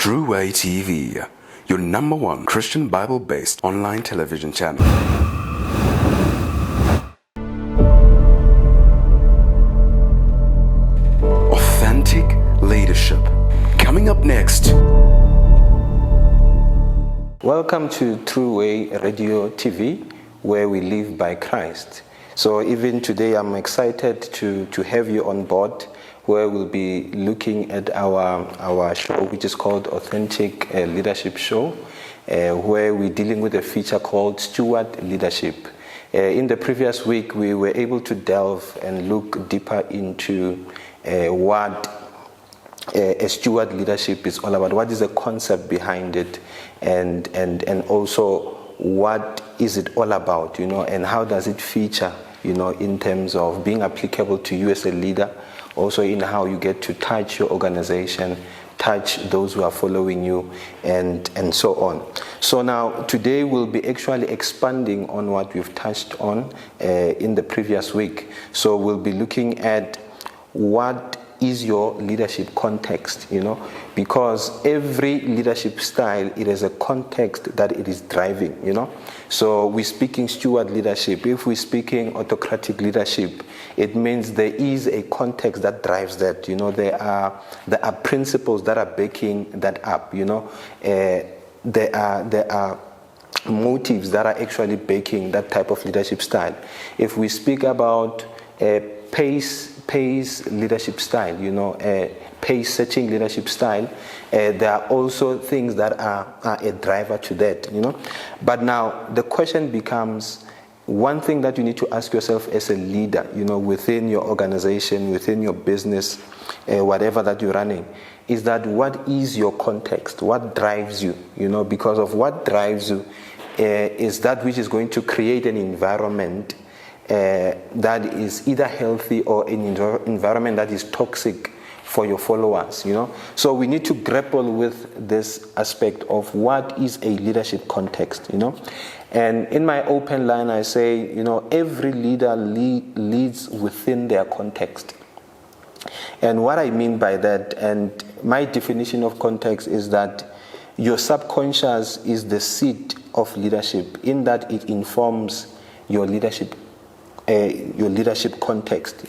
Truway TV, your number one Christian Bible-based online television channel. Authentic leadership. Coming up next. Welcome to Truway Radio TV, where we live by Christ. So even today I'm excited to have you on board, where we'll be looking at our show, which is called Authentic Leadership Show, where we're dealing with a feature called Steward Leadership. In the previous week, we were able to delve and look deeper into what a steward leadership is all about. What is the concept behind it, and also what is it all about, and how does it feature, in terms of being applicable to you as a leader, also in how you get to touch your organization, touch those who are following you, and so on. So now, today we'll be actually expanding on what we've touched on in the previous week. So we'll be looking at what is your leadership context, because every leadership style, it has a context that it is driving, So we're speaking steward leadership. If we're speaking autocratic leadership, it means there is a context that drives that, there are principles that are backing that up, there are motives that are actually backing that type of leadership style. If we speak about pace leadership style, pace setting leadership style, there are also things that are a driver to that, But now the question becomes, one thing that you need to ask yourself as a leader, within your organization, within your business, whatever that you're running, is that what is your context? What drives you? Because of what drives you is that which is going to create an environment that is either healthy or an environment that is toxic for your followers, So we need to grapple with this aspect of what is a leadership context, And in my open line, I say, every leader leads within their context. And what I mean by that, and my definition of context, is that your subconscious is the seed of leadership, in that it informs your leadership context,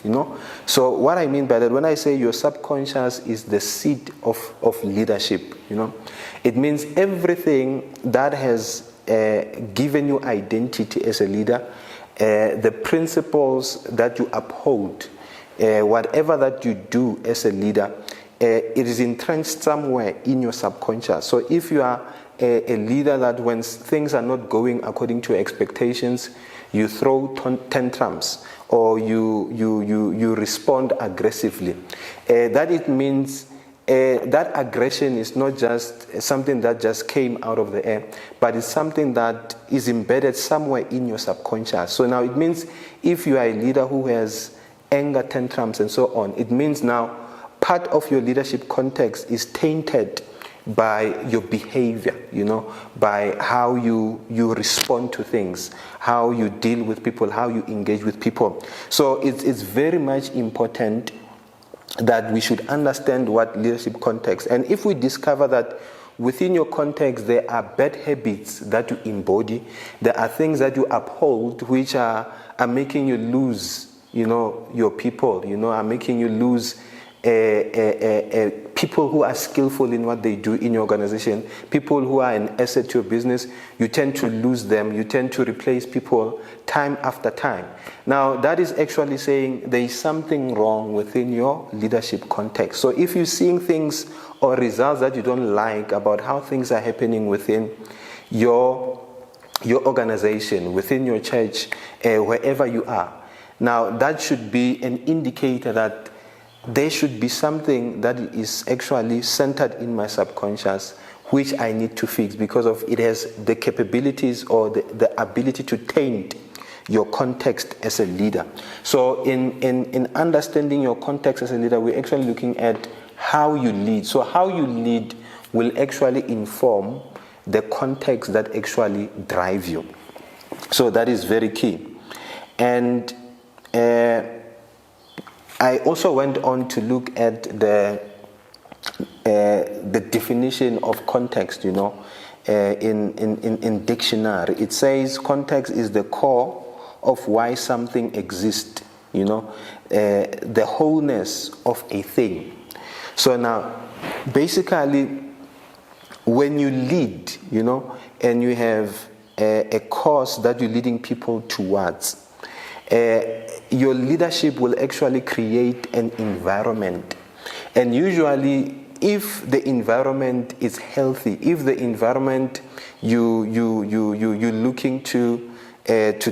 So what I mean by that, when I say your subconscious is the seed of leadership, it means everything that has given you identity as a leader, the principles that you uphold, whatever that you do as a leader, it is entrenched somewhere in your subconscious. So if you are a leader that when things are not going according to your expectations, you throw tantrums, or you respond aggressively, that it means that aggression is not just something that just came out of the air, but it's something that is embedded somewhere in your subconscious. So now it means if you are a leader who has anger tantrums and so on, it means now part of your leadership context is tainted by your behavior, by how you respond to things, how you deal with people, how you engage with people. So it's very much important that we should understand what leadership context. And if we discover that within your context there are bad habits that you embody, there are things that you uphold which are making you lose, your people, are making you lose people who are skillful in what they do in your organization, people who are an asset to your business, you tend to lose them, you tend to replace people time after time. Now, that is actually saying there is something wrong within your leadership context. So if you're seeing things or results that you don't like about how things are happening within your organization, within your church, wherever you are, now that should be an indicator that there should be something that is actually centered in my subconscious which I need to fix, because of it has the capabilities or the ability to taint your context as a leader. So in understanding your context as a leader, we're actually looking at how you lead. So how you lead will actually inform the context that actually drive you. So that is very key. And I also went on to look at the definition of context, in dictionary. It says context is the core of why something exists, the wholeness of a thing. So now, basically, when you lead, and you have a cause that you're leading people towards, your leadership will actually create an environment. And usually, if the environment is healthy, if the environment you're looking to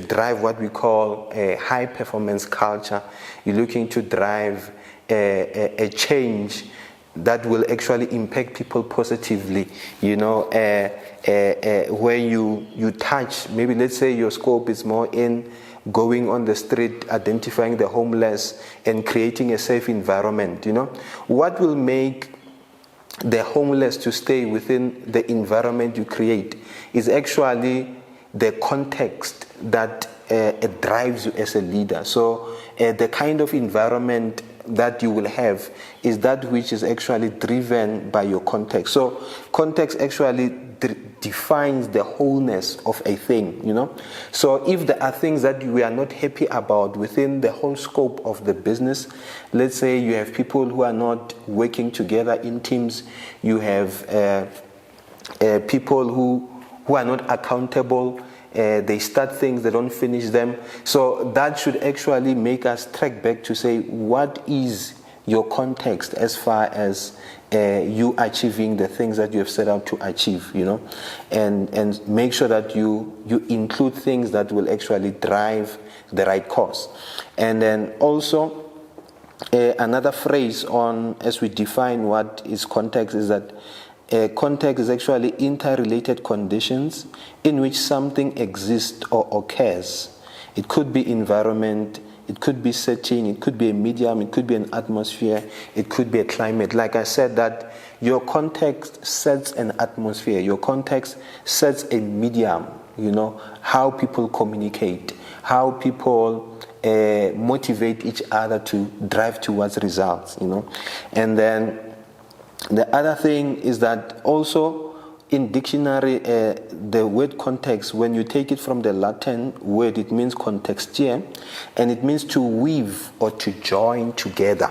drive what we call a high performance culture, you're looking to drive a change that will actually impact people positively, where you touch, maybe let's say your scope is more in going on the street, identifying the homeless and creating a safe environment, what will make the homeless to stay within the environment you create is actually the context that drives you as a leader. So the kind of environment that you will have is that which is actually driven by your context. So context actually defines the wholeness of a thing, So if there are things that we are not happy about within the whole scope of the business, let's say you have people who are not working together in teams, you have people who are not accountable, they start things, they don't finish them. So that should actually make us track back to say, what is your context as far as you achieving the things that you have set out to achieve, and make sure that you include things that will actually drive the right cause. And then also another phrase on, as we define what is context, is that context is actually interrelated conditions in which something exists or occurs. It could be environment, it could be setting, it could be a medium, it could be an atmosphere, it could be a climate. Like I said, that your context sets an atmosphere, your context sets a medium, how people communicate, how people motivate each other to drive towards results, And then the other thing is that also in dictionary, the word context, when you take it from the Latin word, it means contextia, and it means to weave or to join together.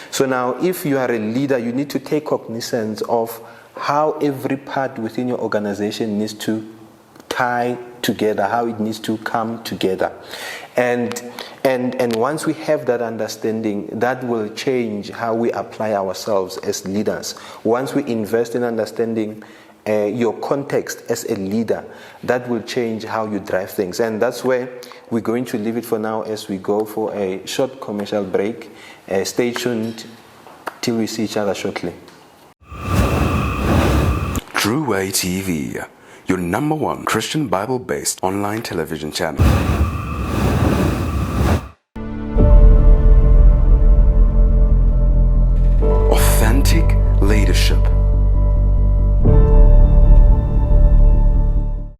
So now, if you are a leader, you need to take cognizance of how every part within your organization needs to tie together, how it needs to come together. And once we have that understanding, that will change how we apply ourselves as leaders. Once we invest in understanding your context as a leader, that will change how you drive things. And that's where we're going to leave it for now as we go for a short commercial break. Stay tuned till we see each other shortly. Truway TV, your number one Christian Bible-based online television channel. Authentic leadership.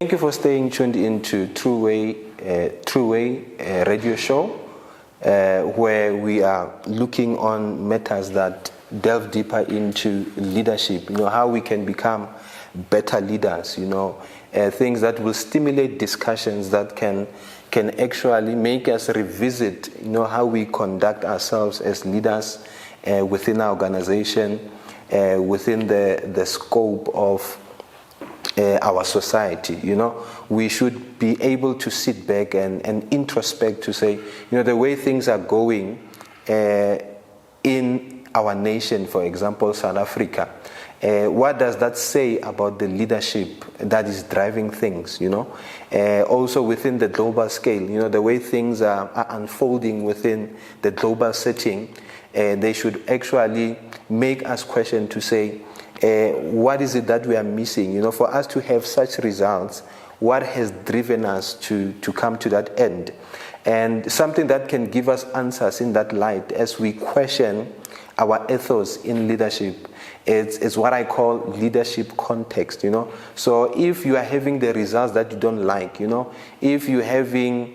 Thank you for staying tuned into Truway radio show, where we are looking on matters that delve deeper into leadership. How we can become better leaders. Things that will stimulate discussions that can actually make us revisit. How we conduct ourselves as leaders within our organization, within the scope of our society. We should be able to sit back and introspect to say, the way things are going in our nation, for example, South Africa, what does that say about the leadership that is driving things, also within the global scale, the way things are unfolding within the global setting, they should actually make us question to say, what is it that we are missing? For us to have such results, what has driven us to come to that end? And something that can give us answers in that light as we question our ethos in leadership is what I call leadership context, So if you are having the results that you don't like, if you're having,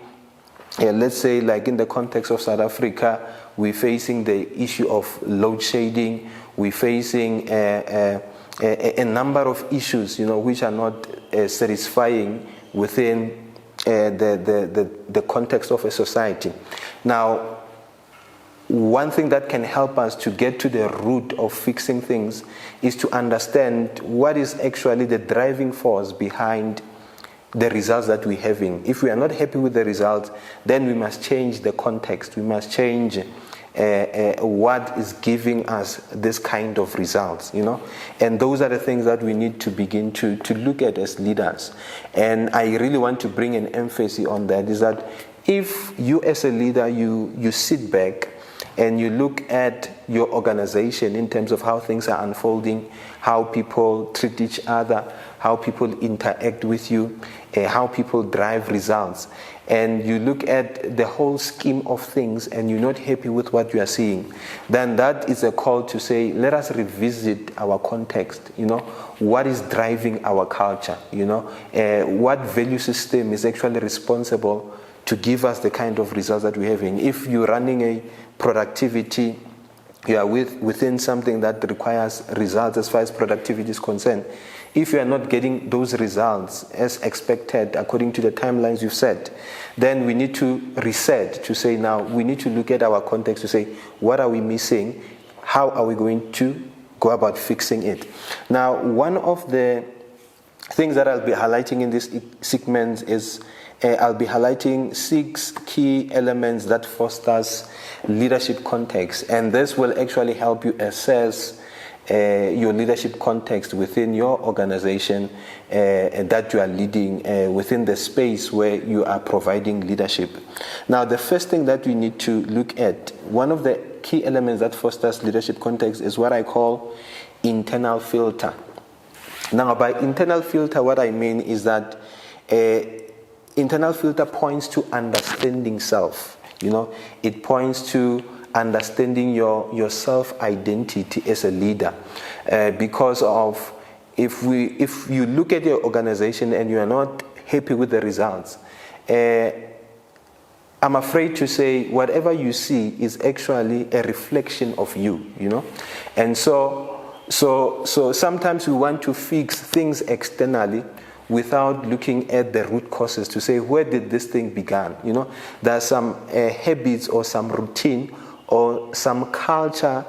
let's say like in the context of South Africa, we're facing the issue of load shedding, We're facing a number of issues, which are not satisfying within the context of a society. Now, one thing that can help us to get to the root of fixing things is to understand what is actually the driving force behind the results that we're having. If we are not happy with the results, then we must change the context. We must change what is giving us this kind of results, And those are the things that we need to begin to look at as leaders. And I really want to bring an emphasis on that, is that if you as a leader, you sit back and you look at your organization in terms of how things are unfolding, how people treat each other, how people interact with you, how people drive results, and you look at the whole scheme of things and you're not happy with what you are seeing, then that is a call to say, let us revisit our context, what is driving our culture, what value system is actually responsible to give us the kind of results that we're having. If you're running a productivity, you are within something that requires results as far as productivity is concerned. If you are not getting those results as expected according to the timelines you've set, then we need to reset to say, now we need to look at our context to say, what are we missing? How are we going to go about fixing it? Now, one of the things that I'll be highlighting in this segment is I'll be highlighting 6 key elements that fosters leadership context, and this will actually help you assess your leadership context within your organization that you are leading within the space where you are providing leadership. Now, the first thing that we need to look at, one of the key elements that fosters leadership context, is what I call internal filter. Now, by internal filter, what I mean is that internal filter points to understanding self. It points to understanding your self-identity as a leader. Because of, if you look at your organization and you are not happy with the results, I'm afraid to say whatever you see is actually a reflection of you, And so sometimes we want to fix things externally without looking at the root causes to say, where did this thing begin? There are some habits or some routine or some culture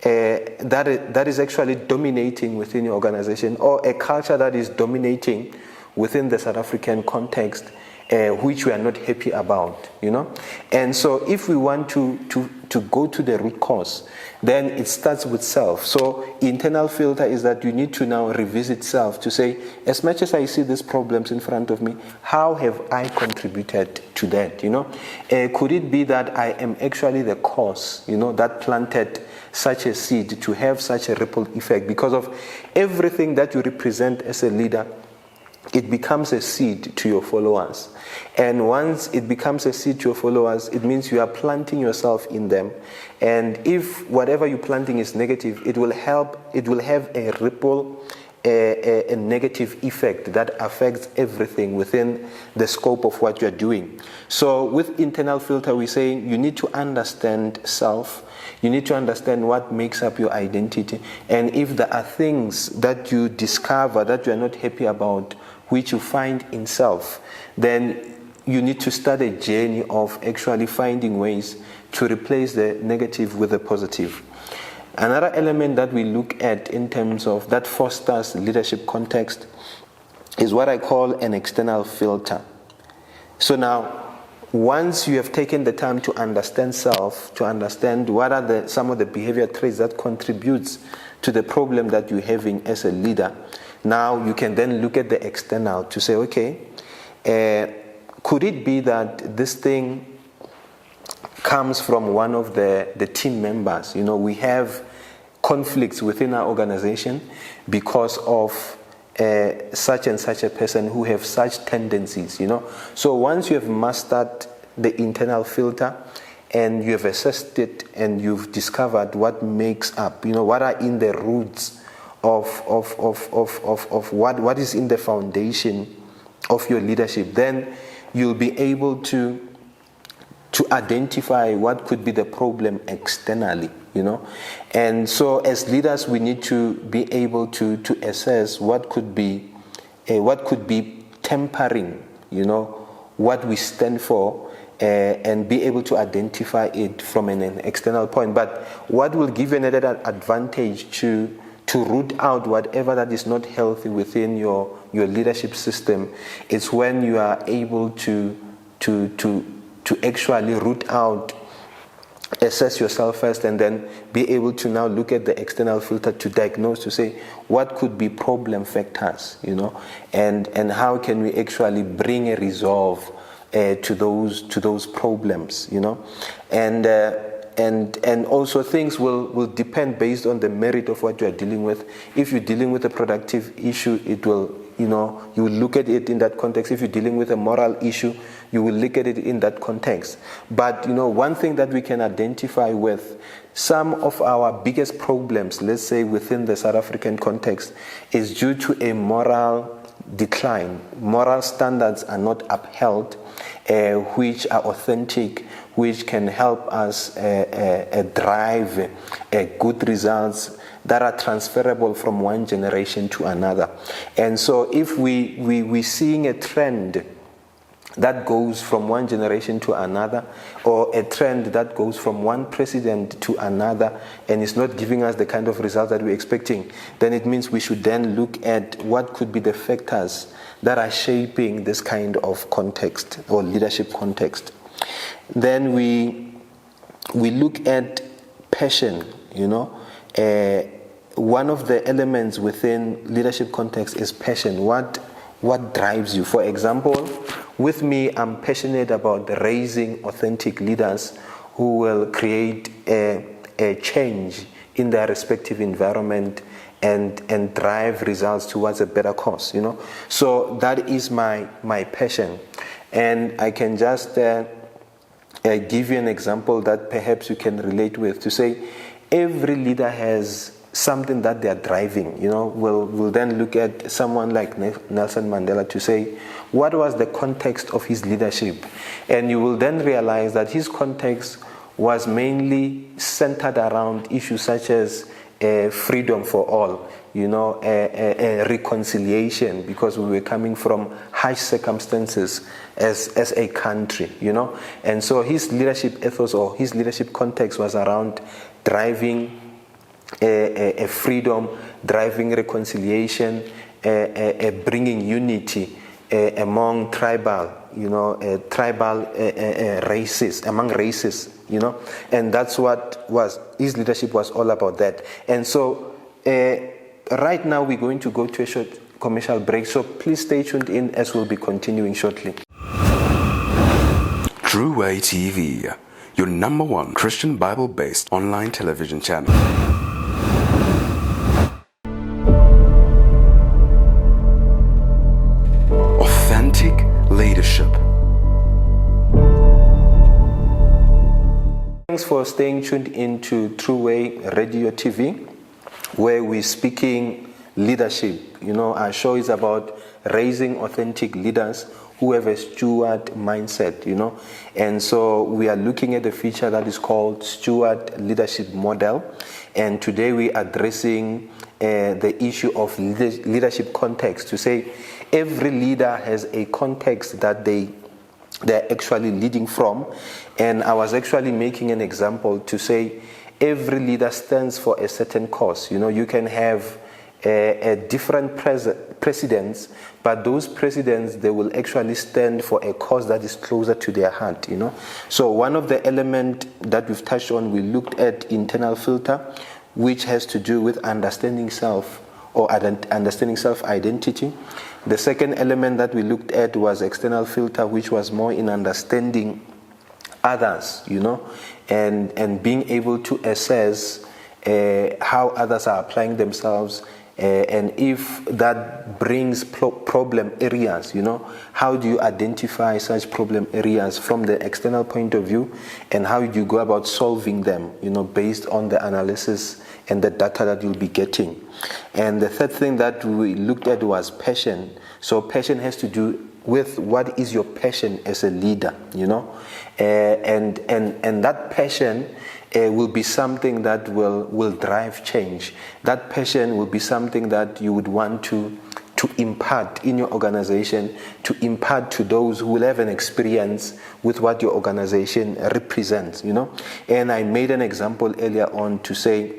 that is actually dominating within your organization, or a culture that is dominating within the South African context, which we are not happy about, And so if we want to go to the root cause, then it starts with self. So internal filter is that you need to now revisit self to say, as much as I see these problems in front of me, how have I contributed to that, Could it be that I am actually the cause, that planted such a seed to have such a ripple effect? Because of everything that you represent as a leader, it becomes a seed to your followers. And once it becomes a seed to your followers, it means you are planting yourself in them. And if whatever you're planting is negative, it will have a ripple, a negative effect that affects everything within the scope of what you're doing. So with internal filter, we're saying you need to understand self. You need to understand what makes up your identity. And if there are things that you discover that you're not happy about, which you find in self, then you need to start a journey of actually finding ways to replace the negative with the positive. Another element that we look at in terms of that fosters leadership context is what I call an external filter. So now, once you have taken the time to understand self, to understand what are some of the behavior traits that contributes to the problem that you're having as a leader, now you can then look at the external to say, okay, could it be that this thing comes from one of the team members? We have conflicts within our organization because of such and such a person who have such tendencies, So once you have mastered the internal filter and you have assessed it and you've discovered what makes up, what are in the roots of what is in the foundation of your leadership, then you'll be able to identify what could be the problem externally, And so as leaders, we need to be able to assess what could be tempering, what we stand for, and be able to identify it from an external point. But what will give an added advantage to root out whatever that is not healthy within your leadership system is when you are able to actually root out, assess yourself first, and then be able to now look at the external filter to diagnose, to say what could be problem factors, and how can we actually bring a resolve to those problems, and also things will depend based on the merit of what you are dealing with. If you're dealing with a productive issue, it will, you will look at it in that context. If you're dealing with a moral issue, you will look at it in that context. But, one thing that we can identify with some of our biggest problems, let's say within the South African context, is due to a moral decline. Moral standards are not upheld, which are authentic, which can help us drive good results that are transferable from one generation to another. And so if we're seeing a trend that goes from one generation to another, or a trend that goes from one president to another, and is not giving us the kind of results that we're expecting, then it means we should then look at what could be the factors that are shaping this kind of context or leadership context. Then we look at passion. One of the elements within leadership context is passion. What drives you? For example, with me, I'm passionate about raising authentic leaders who will create a change in their respective environment and drive results towards a better cause, So that is my passion. And I can just give you an example that perhaps you can relate with, to say every leader has something that they are driving. We'll then look at someone like Nelson Mandela to say, what was the context of his leadership? And you will then realize that his context was mainly centered around issues such as freedom for all, reconciliation, because we were coming from harsh circumstances as a country, And so his leadership ethos or his leadership context was around driving a freedom, driving reconciliation, bringing unity among tribal races, among races, and that's what was his leadership was all about, that. And so right now we're going to go to a short commercial break, so please stay tuned in as we'll be continuing shortly. Truway TV, your number one Christian Bible-based online television channel. Authentic leadership. Thanks for staying tuned into Truway Radio TV, where we're speaking leadership. Our show is about raising authentic leaders who have a steward mindset, And so we are looking at a feature that is called Steward Leadership Model. And today we're addressing the issue of leadership context, to say every leader has a context that they're actually leading from. And I was actually making an example to say every leader stands for a certain cause. You can have a different presidents, but those presidents, they will actually stand for a cause that is closer to their heart, So one of the elements that we've touched on, we looked at internal filter, which has to do with understanding self or understanding self-identity. The second element that we looked at was external filter, which was more in understanding others, and being able to assess how others are applying themselves, and if that brings problem areas, how do you identify such problem areas from the external point of view, and how do you go about solving them, based on the analysis and the data that you'll be getting. And the third thing that we looked at was passion. So passion has to do with what is your passion as a leader, and that passion will be something that will drive change. That passion will be something that you would want to impart in your organization, to impart to those who will have an experience with what your organization represents, And I made an example earlier on to say,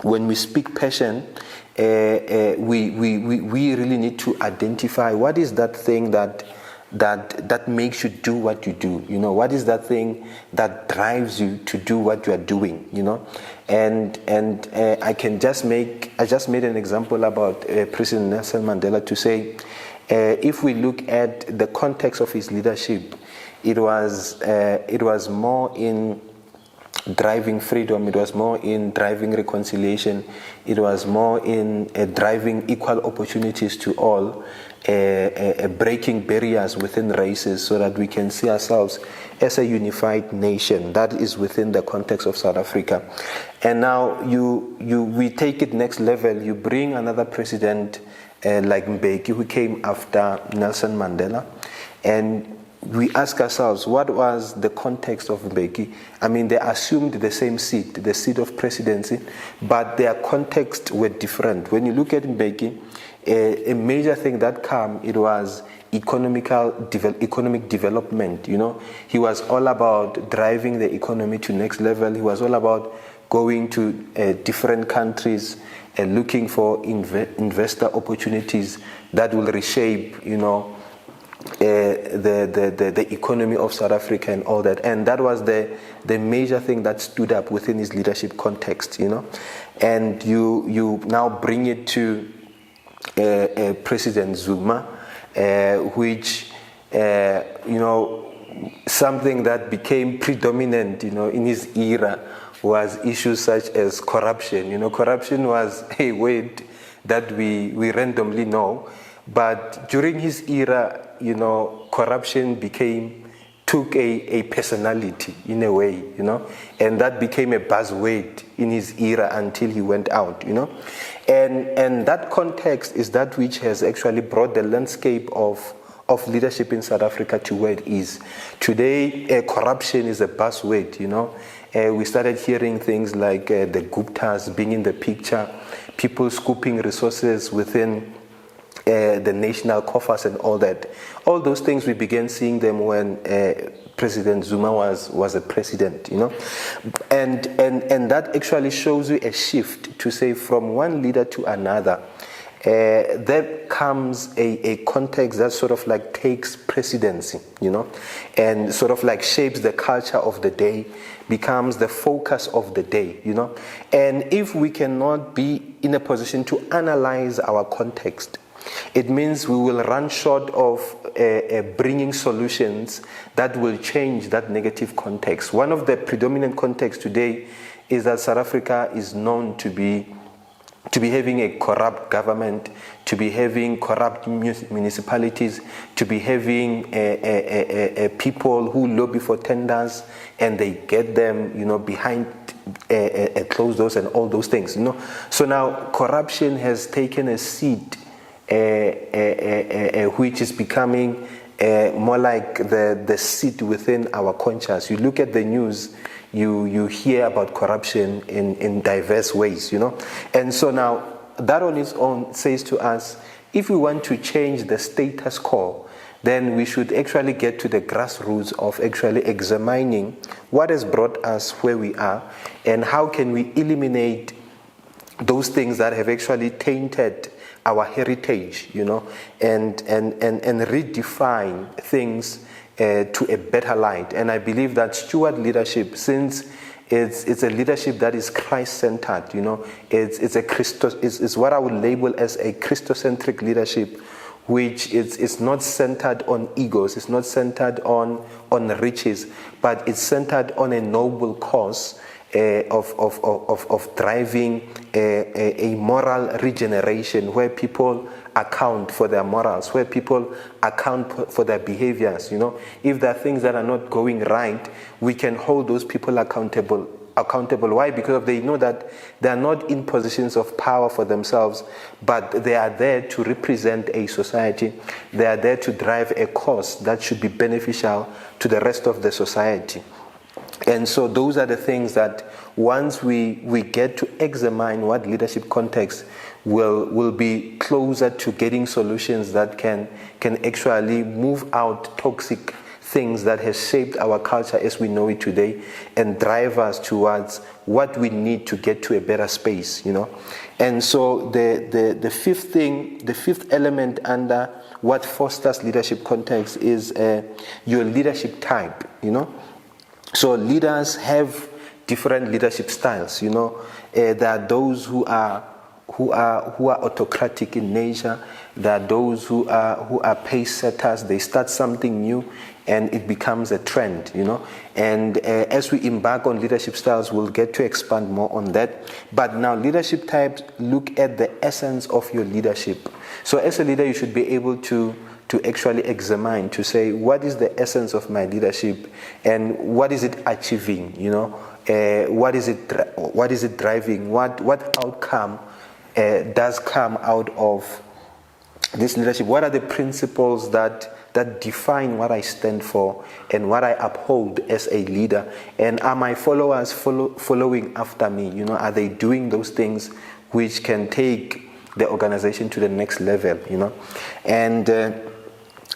when we speak passion, we really need to identify what is that thing that makes you do what you do. What is that thing that drives you to do what you are doing. And I just made an example about President Nelson Mandela to say, if we look at the context of his leadership, it was more in driving freedom, it was more in driving reconciliation, it was more in driving equal opportunities to all, breaking barriers within races so that we can see ourselves as a unified nation. That is within the context of South Africa. And now we take it next level. You bring another president like Mbeki, who came after Nelson Mandela, and we ask ourselves, what was the context of Mbeki? I mean, they assumed the same seat, the seat of presidency, but their contexts were different. When you look at Mbeki, a major thing that came, it was economic development. He was all about driving the economy to next level. He was all about going to different countries and looking for investor opportunities that will reshape, the economy of South Africa and all that. And that was the major thing that stood up within his leadership context, And you now bring it to President Zuma, which, something that became predominant, in his era was issues such as corruption. Corruption was a word that we randomly know. But during his era, corruption took a personality in a way, and that became a buzzword in his era until he went out, And that context is that which has actually brought the landscape of leadership in South Africa to where it is. Today, corruption is a buzzword, We started hearing things like the Guptas being in the picture, people scooping resources within the national coffers and all that. All those things, we began seeing them when President Zuma was a president, And that actually shows you a shift to say from one leader to another. There comes a context that sort of like takes presidency, and sort of like shapes the culture of the day, becomes the focus of the day, And if we cannot be in a position to analyze our context, it means we will run short of bringing solutions that will change that negative context. One of the predominant contexts today is that South Africa is known to be having a corrupt government, to be having corrupt municipalities, to be having people who lobby for tenders and they get them, behind closed doors and all those things. So now corruption has taken a seat which is becoming more like the seat within our conscience. You look at the news, you hear about corruption in diverse ways, And so now that on its own says to us, if we want to change the status quo, then we should actually get to the grassroots of actually examining what has brought us where we are and how can we eliminate those things that have actually tainted our heritage, and redefine things to a better light. And I believe that steward leadership, since it's a leadership that is Christ-centered, it's what I would label as a Christocentric leadership, which is not centered on egos, it's not centered on riches, but it's centered on a noble cause of driving a moral regeneration where people account for their morals, where people account for their behaviors. If there are things that are not going right, we can hold those people accountable accountable. Why? Because they know that they are not in positions of power for themselves, but they are there to represent a society. They are there to drive a cause that should be beneficial to the rest of the society. And so those are the things that once we get to examine what leadership context will be closer to getting solutions that can actually move out toxic things that has shaped our culture as we know it today and drive us towards what we need to get to a better space, And so the fifth element under what fosters leadership context is your leadership type, So leaders have different leadership styles, There are those who are autocratic in nature. There are those who are pace setters. They start something new and it becomes a trend, And as we embark on leadership styles, we'll get to expand more on that. But now leadership types look at the essence of your leadership. So as a leader, you should be able to actually examine, to say, what is the essence of my leadership and what is it achieving, what is it driving, what outcome does come out of this leadership? What are the principles that define what I stand for and what I uphold as a leader? And are my followers following after me? Are they doing those things which can take the organization to the next level?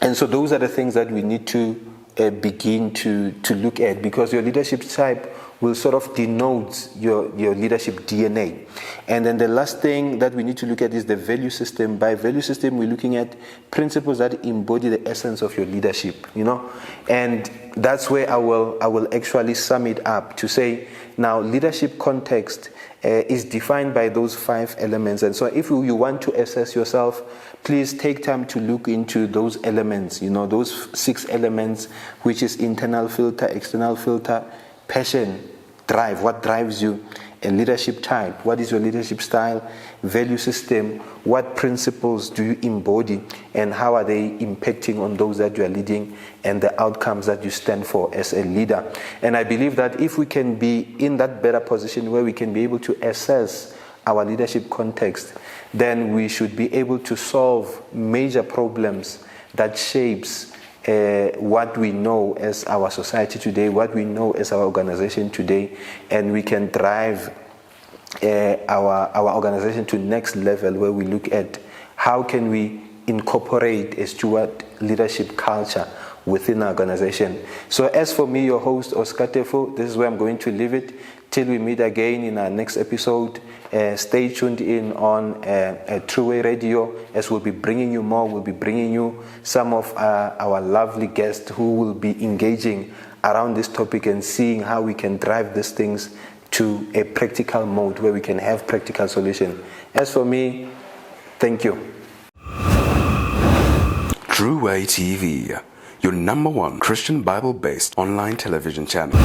And so those are the things that we need to begin to look at, because your leadership type will sort of denote your leadership DNA. And then the last thing that we need to look at is the value system. By value system, we're looking at principles that embody the essence of your leadership, And that's where I will actually sum it up to say, now leadership context is defined by those 5 elements. And so if you want to assess yourself, please take time to look into those elements, those 6 elements, which is internal filter, external filter, passion, drive, what drives you, and leadership type, what is your leadership style, value system, what principles do you embody, and how are they impacting on those that you are leading and the outcomes that you stand for as a leader. And I believe that if we can be in that better position where we can be able to assess our leadership context, then we should be able to solve major problems that shapes what we know as our society today, what we know as our organization today, and we can drive our organization to next level, where we look at how can we incorporate a steward leadership culture within our organization. So as for me, your host, Oscar Tefo, this is where I'm going to leave it. Till we meet again in our next episode, stay tuned in on Truway Radio, as we'll be bringing you more. We'll be bringing you some of our lovely guests who will be engaging around this topic and seeing how we can drive these things to a practical mode where we can have practical solution. As for me, thank you. Truway TV, your #1 Christian Bible-based online television channel.